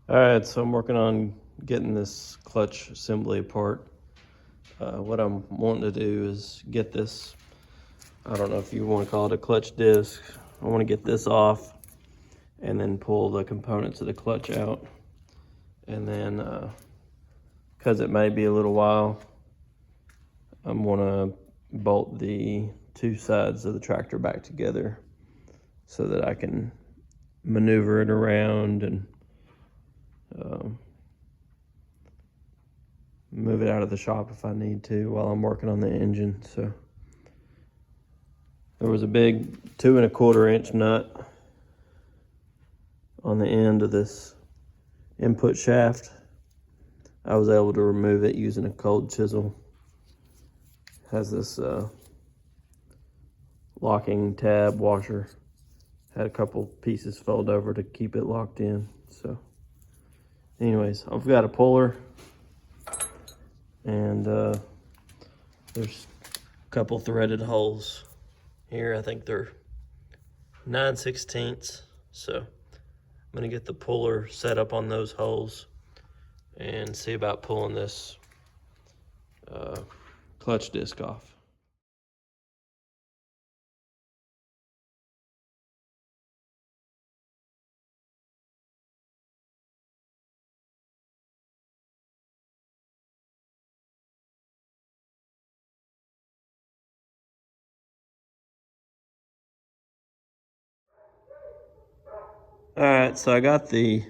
All right, so I'm working on getting this clutch assembly apart. What I'm wanting to do is get this, I don't know if you want to call it a clutch disc. I want to get this off and then pull the components of the clutch out. And then, because it may be a little while, I'm going to bolt the two sides of the tractor back together so that I can maneuver it around and move it out of the shop if I need to while I'm working on the engine. So there was a big 2 1/4 inch nut on the end of this input shaft. I was able to remove it using a cold chisel. It has this locking tab washer. Had a couple pieces fold over to keep it locked in. So anyways, I've got a puller, and there's a couple threaded holes here. I think they're 9/16. So I'm gonna get the puller set up on those holes and see about pulling this clutch disc off. All right, so I got the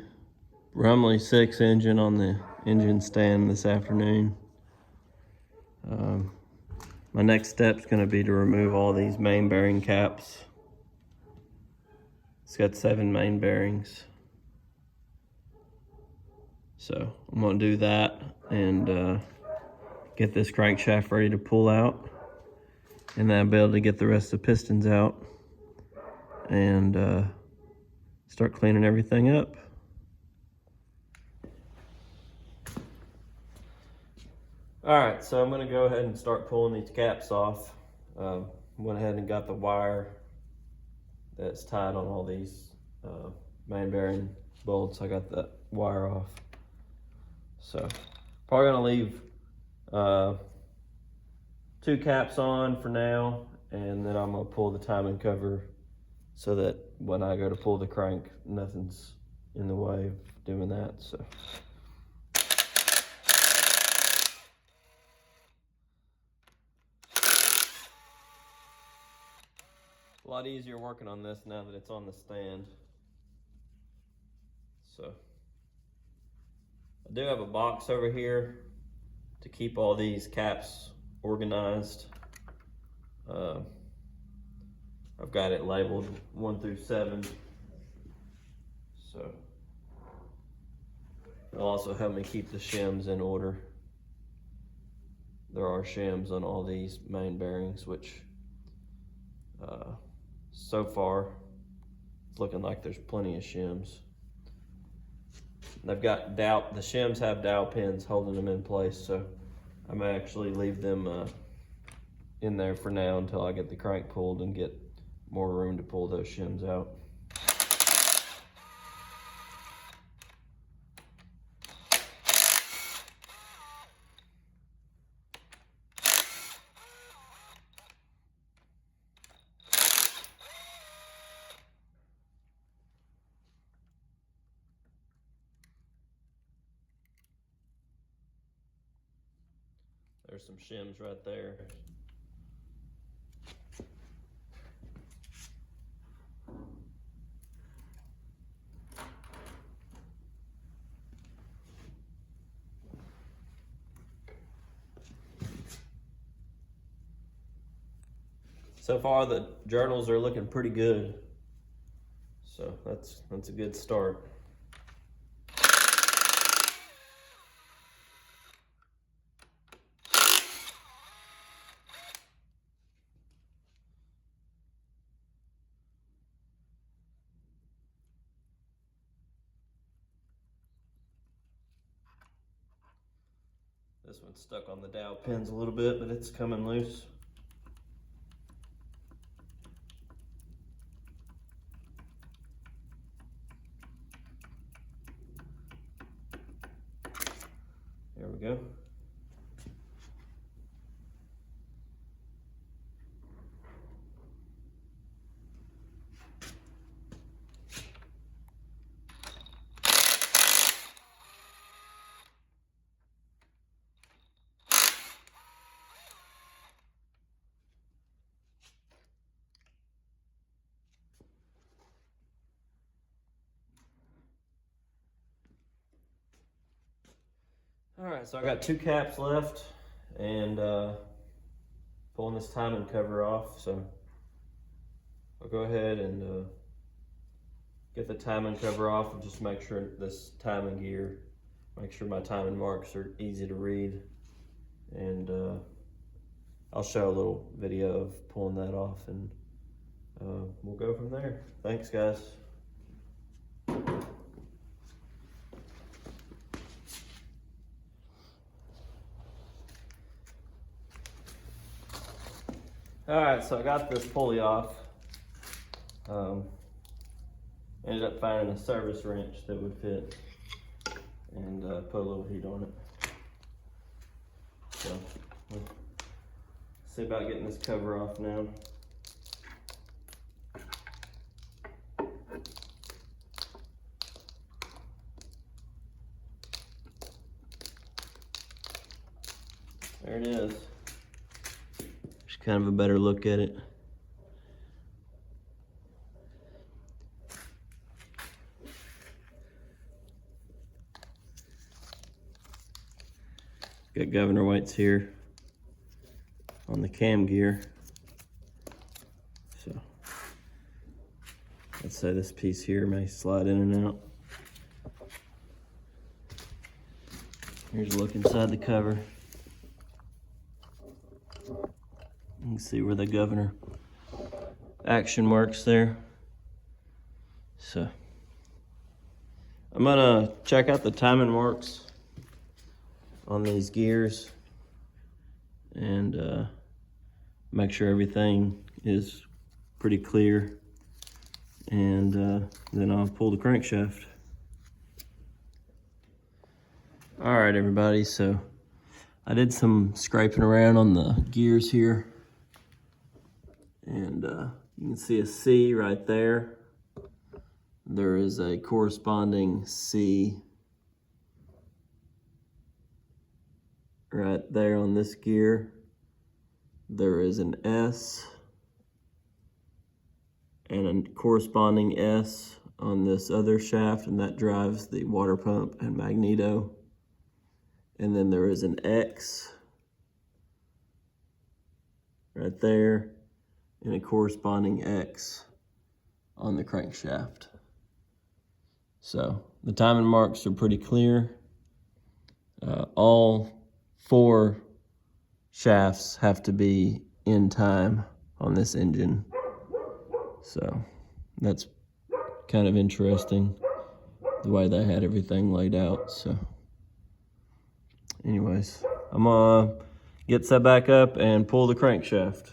Rumely 6 engine on the engine stand this afternoon. My next step is going to be to remove all these main bearing caps. It's got 7 main bearings. So I'm going to do that and get this crankshaft ready to pull out. And then I'll be able to get the rest of the pistons out and start cleaning everything up. All right, so I'm gonna go ahead and start pulling these caps off. Went ahead and got the wire that's tied on all these main bearing bolts. I got that wire off. So probably gonna leave 2 caps on for now, and then I'm gonna pull the timing cover so that when I go to pull the crank, nothing's in the way of doing that. So. A lot easier working on this now that it's on the stand. So I do have a box over here to keep all these caps organized. I've got it labeled 1 through 7. So it'll also help me keep the shims in order. There are shims on all these main bearings, which so far it's looking like there's plenty of shims. They've got dowel, the shims have dowel pins holding them in place, so I may actually leave them in there for now until I get the crank pulled and get more room to pull those shims out. There's some shims right there. So far the journals are looking pretty good. So that's a good start. This one's stuck on the dowel pins a little bit, but it's coming loose. we go. All right, so I got 2 caps left, and pulling this timing cover off. So I'll go ahead and get the timing cover off and just make sure this timing gear, make sure my timing marks are easy to read, and I'll show a little video of pulling that off, and we'll go from there. Thanks, guys. All right, so I got this pulley off. Ended up finding a service wrench that would fit, and put a little heat on it. So we'll see about getting this cover off now. There it is. Just kind of a better look at it. Got governor weights here on the cam gear. So let's say this piece here may slide in and out. Here's a look inside the cover. You can see where the governor action works there. So I'm gonna check out the timing marks on these gears and make sure everything is pretty clear, and then I'll pull the crankshaft. All right, everybody, so I did some scraping around on the gears here, and you can see a C right there. There is a corresponding C right there on this gear. There is an S and a corresponding S on this other shaft, and that drives the water pump and magneto. And then there is an X right there and a corresponding X on the crankshaft. So the timing marks are pretty clear. All 4 shafts have to be in time on this engine. So that's kind of interesting, the way they had everything laid out. So anyways, I'm gonna get set back up and pull the crankshaft.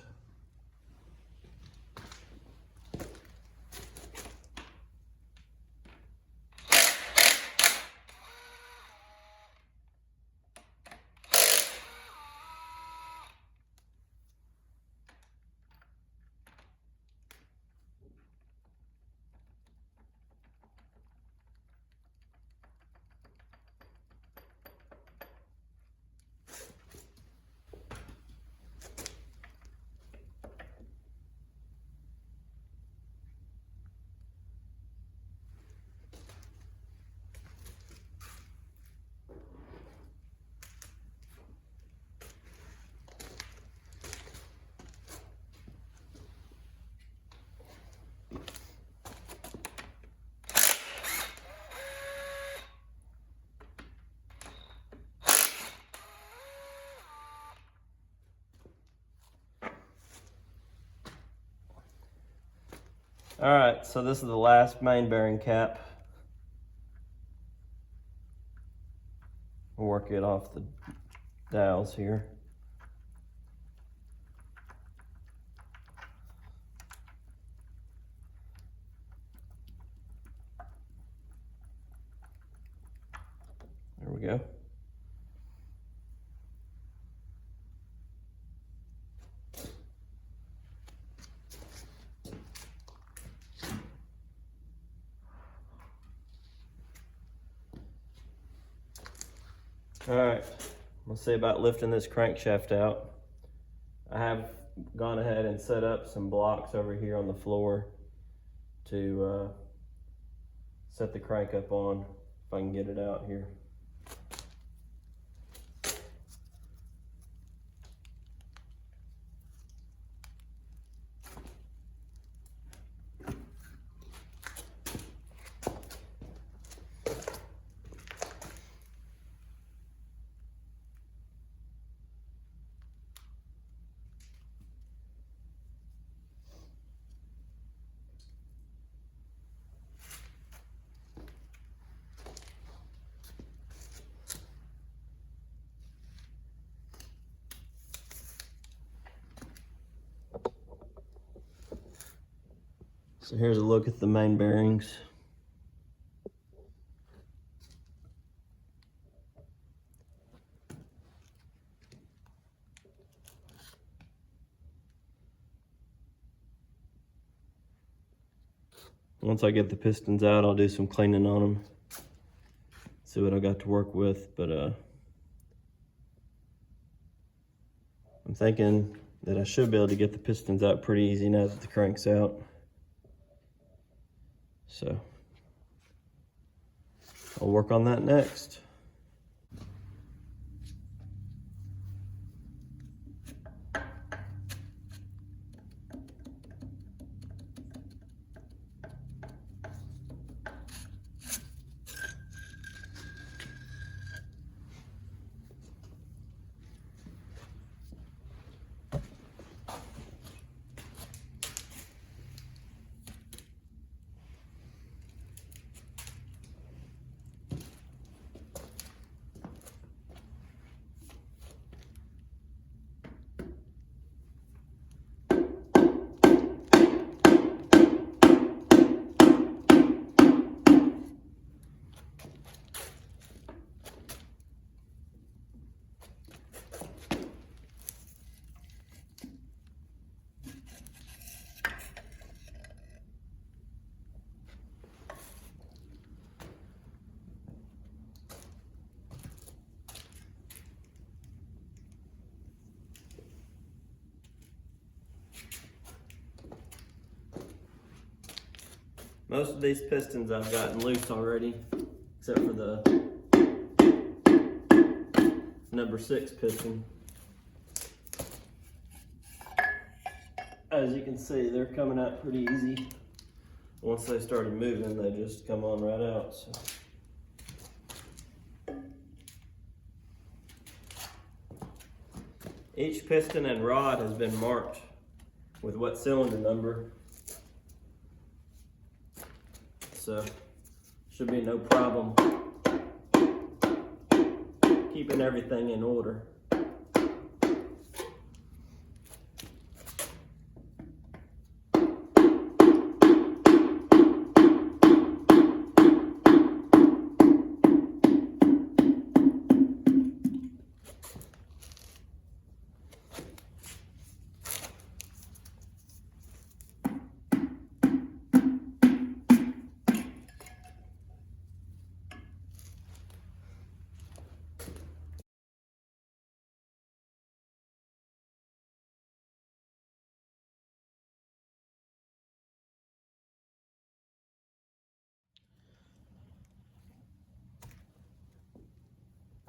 All right, so this is the last main bearing cap. We'll work it off the dowels here. There we go. All right, let's see about lifting this crankshaft out. I have gone ahead and set up some blocks over here on the floor to set the crank up on, if I can get it out here. So here's a look at the main bearings. Once I get the pistons out, I'll do some cleaning on them. See what I got to work with, but I'm thinking that I should be able to get the pistons out pretty easy now that the crank's out. So I'll work on that next. Most of these pistons I've gotten loose already, except for the number 6 piston. As you can see, they're coming out pretty easy. Once they started moving, they just come on right out. So. Each piston and rod has been marked with what cylinder number. So should be no problem keeping everything in order.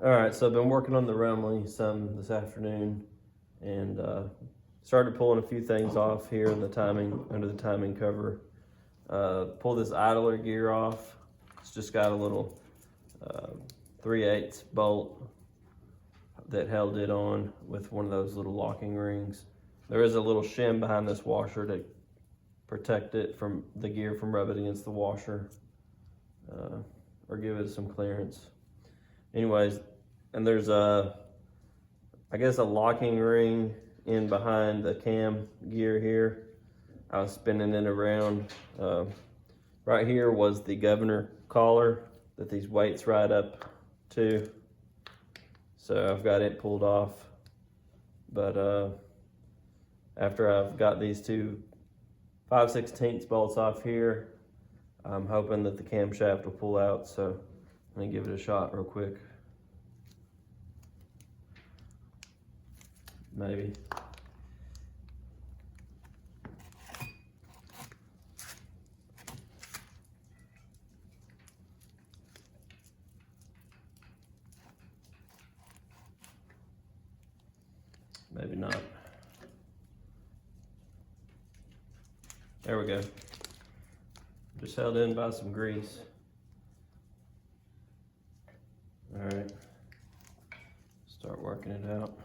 All right, so I've been working on the Rumely some this afternoon, and started pulling a few things off here in the timing, under the timing cover. Pull this idler gear off. It's just got a little 3/8 bolt that held it on with one of those little locking rings. There is a little shim behind this washer to protect it from the gear from rubbing against the washer, or give it some clearance. Anyways, and there's I guess a locking ring in behind the cam gear here. I was spinning it around. Right here was the governor collar that these weights ride up to. So I've got it pulled off. But after I've got these two 5/16 bolts off here, I'm hoping that the camshaft will pull out. So let me give it a shot real quick. maybe. Maybe not. There we go. Just held in by some grease. All right. Start working it out.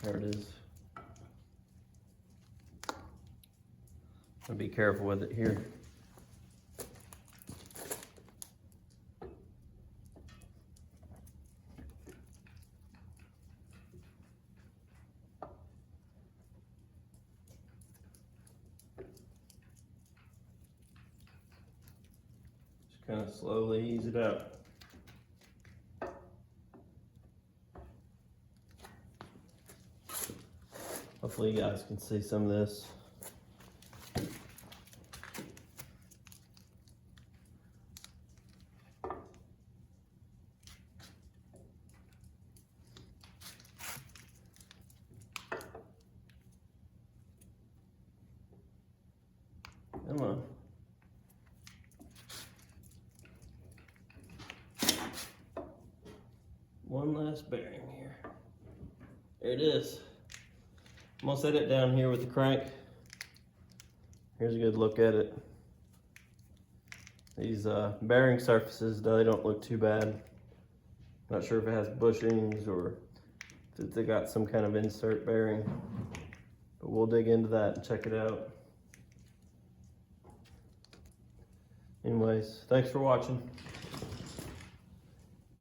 There it is. I'll be careful with it here. Just kind of slowly ease it out. Hopefully you guys can see some of this. Come on. One last bearing here. There it is. I'm gonna set it down here with the crank. Here's a good look at it. These bearing surfaces, they don't look too bad. Not sure if it has bushings or if they got some kind of insert bearing, but we'll dig into that and check it out. Anyways, thanks for watching.